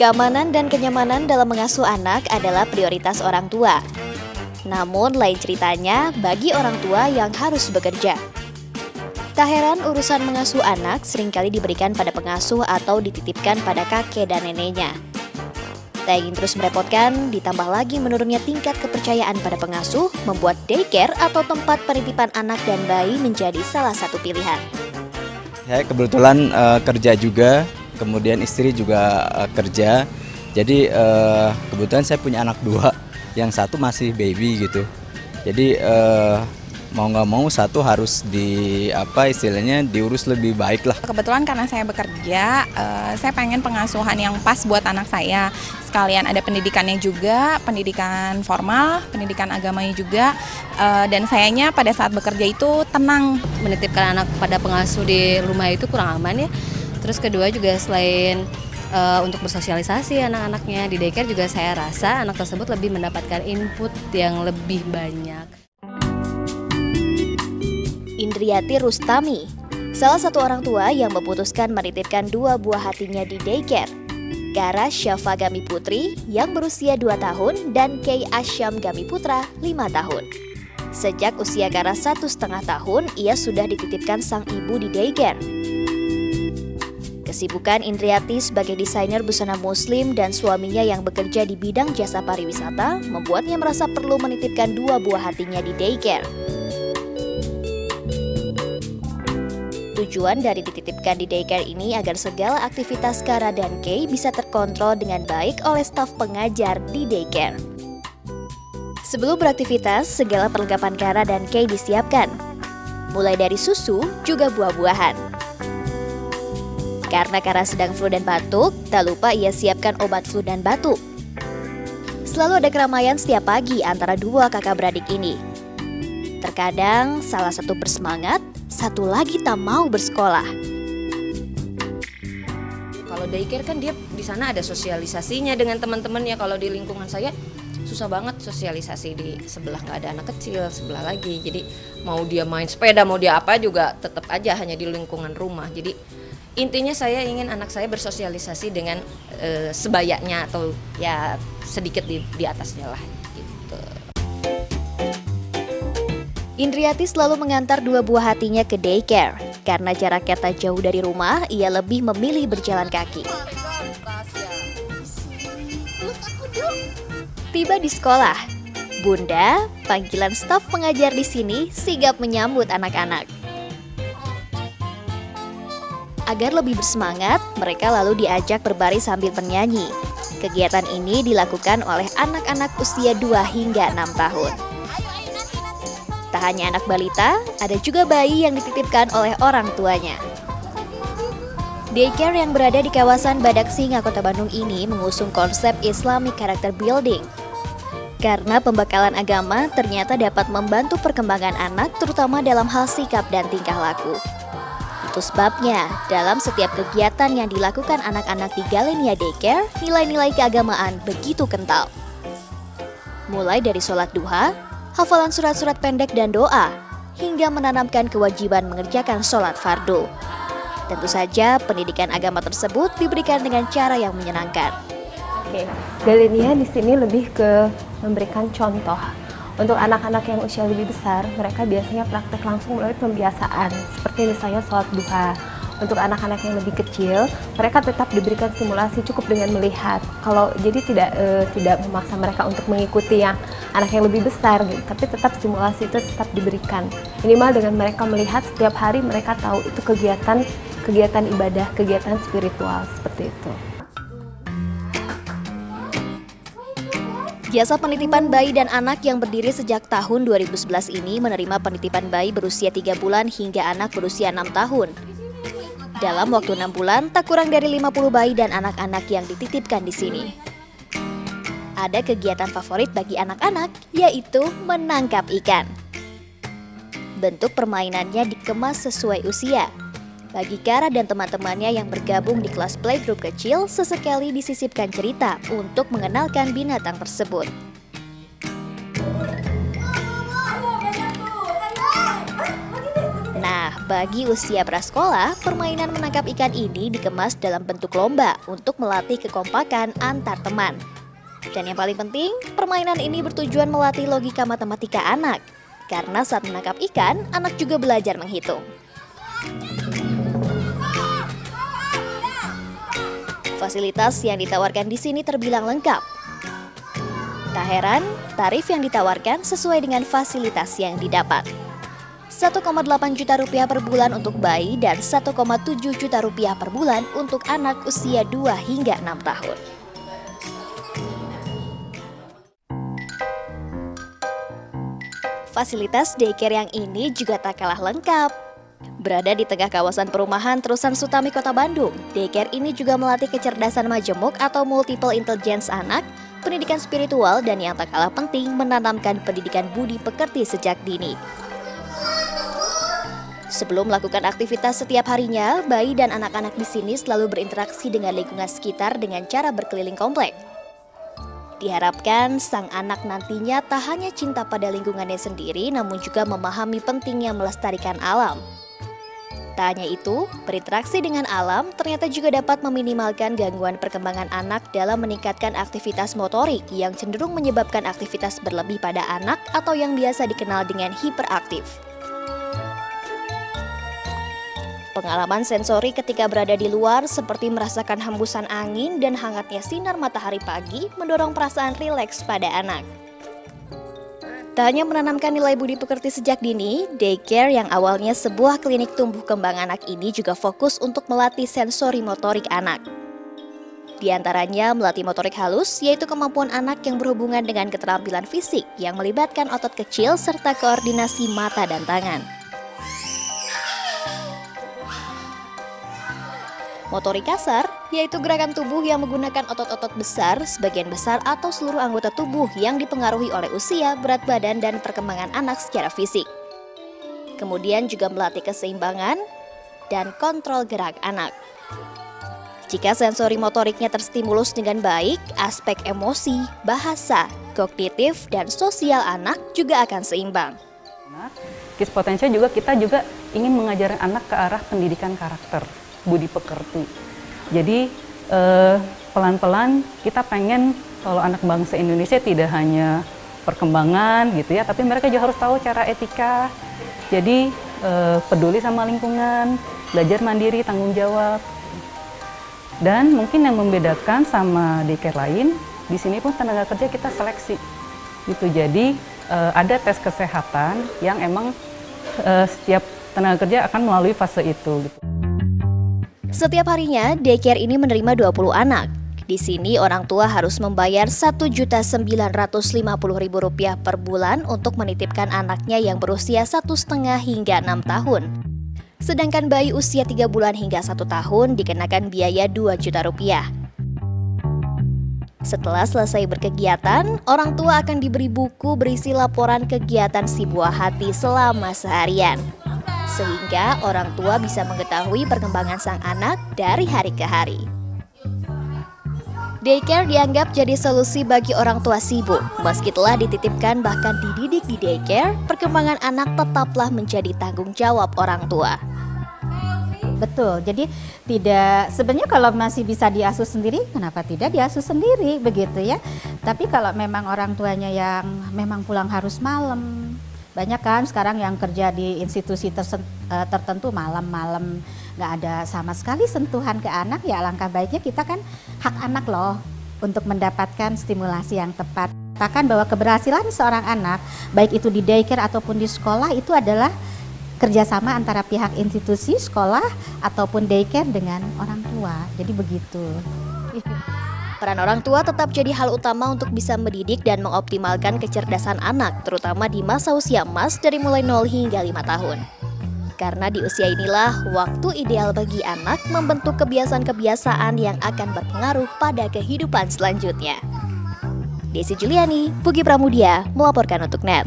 Keamanan dan kenyamanan dalam mengasuh anak adalah prioritas orang tua. Namun lain ceritanya bagi orang tua yang harus bekerja. Tak heran urusan mengasuh anak seringkali diberikan pada pengasuh atau dititipkan pada kakek dan neneknya. Tak ingin terus merepotkan, ditambah lagi menurunnya tingkat kepercayaan pada pengasuh, membuat daycare atau tempat penitipan anak dan bayi menjadi salah satu pilihan. Saya kebetulan kerja juga, kemudian istri juga kerja. Jadi kebetulan saya punya anak 2, yang satu masih baby gitu. Jadi mau nggak mau satu harus istilahnya diurus lebih baik lah. Kebetulan karena saya bekerja, saya pengen pengasuhan yang pas buat anak saya. Sekalian ada pendidikannya juga, pendidikan formal, pendidikan agamanya juga. Dan sayanya pada saat bekerja itu tenang. Menitipkan anak pada pengasuh di rumah itu kurang aman ya. Terus kedua juga selain untuk bersosialisasi anak-anaknya di daycare juga saya rasa anak tersebut lebih mendapatkan input yang lebih banyak. Indriati Rustami, salah satu orang tua yang memutuskan menitipkan 2 buah hatinya di daycare. Kara Syafa Gami Putri yang berusia 2 tahun dan Kay Asyam Gami Putra 5 tahun. Sejak usia Kara 1,5 tahun, ia sudah dititipkan sang ibu di daycare. Kesibukan Indriati sebagai desainer busana muslim dan suaminya yang bekerja di bidang jasa pariwisata membuatnya merasa perlu menitipkan 2 buah hatinya di daycare. Tujuan dari dititipkan di daycare ini agar segala aktivitas Kara dan Kay bisa terkontrol dengan baik oleh staf pengajar di daycare. Sebelum beraktivitas, segala perlengkapan Kara dan Kay disiapkan, mulai dari susu juga buah-buahan. Karena Kara sedang flu dan batuk, tak lupa ia siapkan obat flu dan batuk. Selalu ada keramaian setiap pagi antara 2 kakak beradik ini. Terkadang salah satu bersemangat, satu lagi tak mau bersekolah. Kalau daycare kan dia di sana ada sosialisasinya dengan teman-temannya. Kalau di lingkungan saya susah banget sosialisasi, di sebelah nggak ada anak kecil, sebelah lagi. Jadi mau dia main sepeda, mau dia apa juga tetap aja hanya di lingkungan rumah. Jadi intinya saya ingin anak saya bersosialisasi dengan sebayanya atau ya sedikit di atasnya lah gitu. Indriati selalu mengantar 2 buah hatinya ke daycare. Karena jaraknya tak jauh dari rumah, ia lebih memilih berjalan kaki. Tiba di sekolah, Bunda, panggilan staf pengajar di sini, sigap menyambut anak-anak. Agar lebih bersemangat, mereka lalu diajak berbaris sambil bernyanyi. Kegiatan ini dilakukan oleh anak-anak usia 2 hingga 6 tahun. Tak hanya anak balita, ada juga bayi yang dititipkan oleh orang tuanya. Daycare yang berada di kawasan Badak Singa, Kota Bandung ini mengusung konsep Islamic Character Building. Karena pembekalan agama ternyata dapat membantu perkembangan anak terutama dalam hal sikap dan tingkah laku. Itu sebabnya, dalam setiap kegiatan yang dilakukan anak-anak di Galenia Daycare, nilai-nilai keagamaan begitu kental. Mulai dari sholat duha, hafalan surat-surat pendek dan doa, hingga menanamkan kewajiban mengerjakan sholat fardu. Tentu saja pendidikan agama tersebut diberikan dengan cara yang menyenangkan. Galenia di sini lebih ke memberikan contoh. Untuk anak-anak yang usia lebih besar, mereka biasanya praktek langsung melalui pembiasaan, seperti misalnya sholat duha. Untuk anak-anak yang lebih kecil, mereka tetap diberikan simulasi cukup dengan melihat. Jadi tidak memaksa mereka untuk mengikuti yang anak yang lebih besar, gitu. Tapi tetap simulasi itu tetap diberikan. Minimal dengan mereka melihat setiap hari, mereka tahu itu kegiatan ibadah, kegiatan spiritual seperti itu. Jasa penitipan bayi dan anak yang berdiri sejak tahun 2011 ini menerima penitipan bayi berusia 3 bulan hingga anak berusia 6 tahun. Dalam waktu 6 bulan, tak kurang dari 50 bayi dan anak-anak yang dititipkan di sini. Ada kegiatan favorit bagi anak-anak, yaitu menangkap ikan. Bentuk permainannya dikemas sesuai usia. Bagi Kara dan teman-temannya yang bergabung di kelas playgroup kecil, sesekali disisipkan cerita untuk mengenalkan binatang tersebut. Nah, Bagi usia prasekolah, permainan menangkap ikan ini dikemas dalam bentuk lomba untuk melatih kekompakan antar teman. Dan yang paling penting, permainan ini bertujuan melatih logika matematika anak. Karena saat menangkap ikan, anak juga belajar menghitung. Fasilitas yang ditawarkan di sini terbilang lengkap. Tak heran, tarif yang ditawarkan sesuai dengan fasilitas yang didapat. 1,8 juta rupiah per bulan untuk bayi dan 1,7 juta rupiah per bulan untuk anak usia 2 hingga 6 tahun. Fasilitas daycare yang ini juga tak kalah lengkap. Berada di tengah kawasan perumahan Terusan Sutami, Kota Bandung, daycare ini juga melatih kecerdasan majemuk atau multiple intelligence anak, pendidikan spiritual, dan yang tak kalah penting menanamkan pendidikan budi pekerti sejak dini. Sebelum melakukan aktivitas setiap harinya, bayi dan anak-anak di sini selalu berinteraksi dengan lingkungan sekitar dengan cara berkeliling komplek. Diharapkan sang anak nantinya tak hanya cinta pada lingkungannya sendiri, namun juga memahami pentingnya melestarikan alam. Tak hanya itu, berinteraksi dengan alam ternyata juga dapat meminimalkan gangguan perkembangan anak dalam meningkatkan aktivitas motorik yang cenderung menyebabkan aktivitas berlebih pada anak atau yang biasa dikenal dengan hiperaktif. Pengalaman sensori ketika berada di luar seperti merasakan hembusan angin dan hangatnya sinar matahari pagi mendorong perasaan rileks pada anak. Tak hanya menanamkan nilai budi pekerti sejak dini, daycare yang awalnya sebuah klinik tumbuh kembang anak ini juga fokus untuk melatih sensori motorik anak. Di antaranya melatih motorik halus, yaitu kemampuan anak yang berhubungan dengan keterampilan fisik yang melibatkan otot kecil serta koordinasi mata dan tangan. Motorik kasar, yaitu gerakan tubuh yang menggunakan otot-otot besar, sebagian besar atau seluruh anggota tubuh yang dipengaruhi oleh usia, berat badan, dan perkembangan anak secara fisik. Kemudian juga melatih keseimbangan dan kontrol gerak anak. Jika sensori motoriknya terstimulus dengan baik, aspek emosi, bahasa, kognitif, dan sosial anak juga akan seimbang. Kids Potential juga kita juga ingin mengajarkan anak ke arah pendidikan karakter, budi pekerti. Jadi pelan-pelan kita pengen kalau anak bangsa Indonesia tidak hanya perkembangan gitu ya, tapi mereka juga harus tahu cara etika. Jadi peduli sama lingkungan, belajar mandiri, tanggung jawab. Dan mungkin yang membedakan sama daycare lain, di sini pun tenaga kerja kita seleksi. Gitu. Jadi ada tes kesehatan yang emang setiap tenaga kerja akan melalui fase itu gitu. Setiap harinya, daycare ini menerima 20 anak. Di sini orang tua harus membayar Rp1.950.000 per bulan untuk menitipkan anaknya yang berusia 1,5 hingga 6 tahun. Sedangkan bayi usia 3 bulan hingga 1 tahun dikenakan biaya Rp2 juta. Setelah selesai berkegiatan, orang tua akan diberi buku berisi laporan kegiatan si buah hati selama seharian. Sehingga orang tua bisa mengetahui perkembangan sang anak dari hari ke hari. Daycare dianggap jadi solusi bagi orang tua sibuk. Meski telah dititipkan bahkan dididik di daycare, perkembangan anak tetaplah menjadi tanggung jawab orang tua. Betul, jadi tidak, sebenarnya kalau masih bisa diasuh sendiri, kenapa tidak diasuh sendiri begitu ya. Tapi kalau memang orang tuanya yang memang pulang harus malam, banyak kan sekarang yang kerja di institusi tertentu malam-malam nggak ada sama sekali sentuhan ke anak, ya alangkah baiknya kita kan hak anak loh untuk mendapatkan stimulasi yang tepat. Katakan bahwa keberhasilan seorang anak, baik itu di daycare ataupun di sekolah, itu adalah kerjasama antara pihak institusi, sekolah, ataupun daycare dengan orang tua. Jadi begitu. Peran orang tua tetap jadi hal utama untuk bisa mendidik dan mengoptimalkan kecerdasan anak, terutama di masa usia emas dari mulai 0 hingga 5 tahun. Karena di usia inilah waktu ideal bagi anak membentuk kebiasaan-kebiasaan yang akan berpengaruh pada kehidupan selanjutnya. Desi Juliani, Pugi Pramudia, melaporkan untuk NET.